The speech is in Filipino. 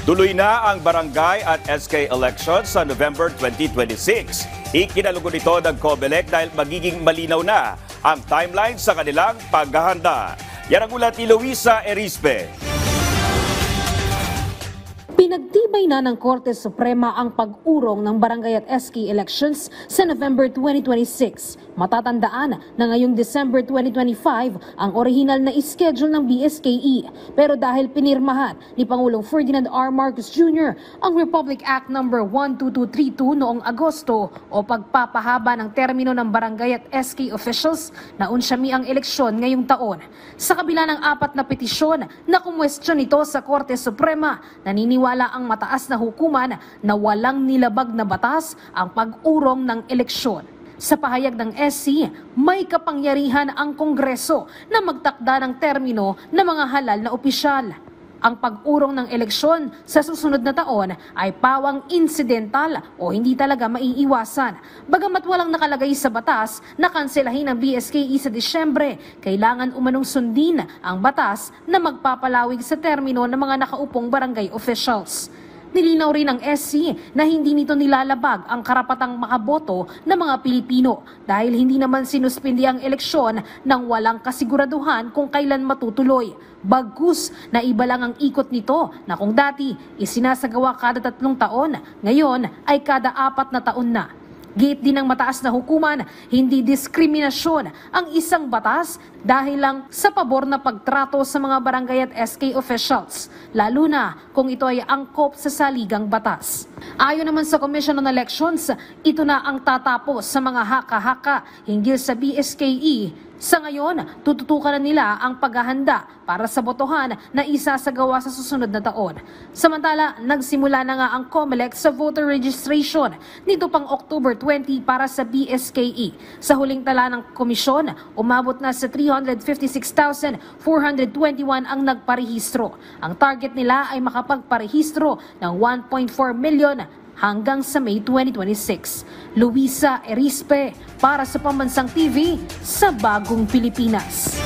Tuloy na ang barangay at SK elections sa November 2026. Ikinalugod ito ng COMELEC dahil magiging malinaw na ang timeline sa kanilang paghahanda. Yan ang ulat ni Luisa Erispe. Pinagtibay na ng Korte Suprema ang pag-urong ng barangay at SK elections sa November 2026. Matatandaan na ngayong December 2025 ang orihinal na schedule ng BSKE. Pero dahil pinirmahan ni Pangulong Ferdinand R. Marcos Jr. ang Republic Act No. 12232 noong Agosto o pagpapahaba ng termino ng barangay at SK officials, naunsyami ang eleksyon ngayong taon. Sa kabila ng 4 na petisyon na kumwestiyon ito sa Korte Suprema, naniniwala ang mataas na hukuman na walang nilabag na batas ang pag-urong ng eleksyon. Sa pahayag ng SC, may kapangyarihan ang Kongreso na magtakda ng termino ng mga halal na opisyal. Ang pag-urong ng eleksyon sa susunod na taon ay pawang incidental o hindi talaga maiiwasan. Bagamat walang nakalagay sa batas na kanselahin ang BSKE sa Disyembre, kailangan umanong sundin ang batas na magpapalawig sa termino ng mga nakaupong barangay officials. Nilinaw rin ng SC na hindi nito nilalabag ang karapatang makaboto ng mga Pilipino dahil hindi naman sinuspindi ang eleksyon nang walang kasiguraduhan kung kailan matutuloy. Bagkus na iba lang ang ikot nito na kung dati isinasagawa kada 3 taon, ngayon ay kada 4 na taon na. Gate din ng mataas na hukuman, hindi diskriminasyon ang isang batas dahil lang sa pabor na pagtrato sa mga barangay at SK officials, lalo na kung ito ay angkop sa saligang batas. Ayon naman sa Commission on Elections, ito na ang tatapos sa mga haka-haka hinggil sa BSKE. Sa ngayon, tututukan na nila ang paghahanda para sa botohan na isasagawa sa susunod na taon. Samantala, nagsimula na nga ang COMELEC sa voter registration nito pang October 20 para sa BSKE. Sa huling tala ng komisyon, umabot na sa 356,421 ang nagparehistro. Ang target nila ay makapagparehistro ng 1.4 million hanggang sa May 2026. Luisa Erispe para sa Pambansang TV sa Bagong Pilipinas.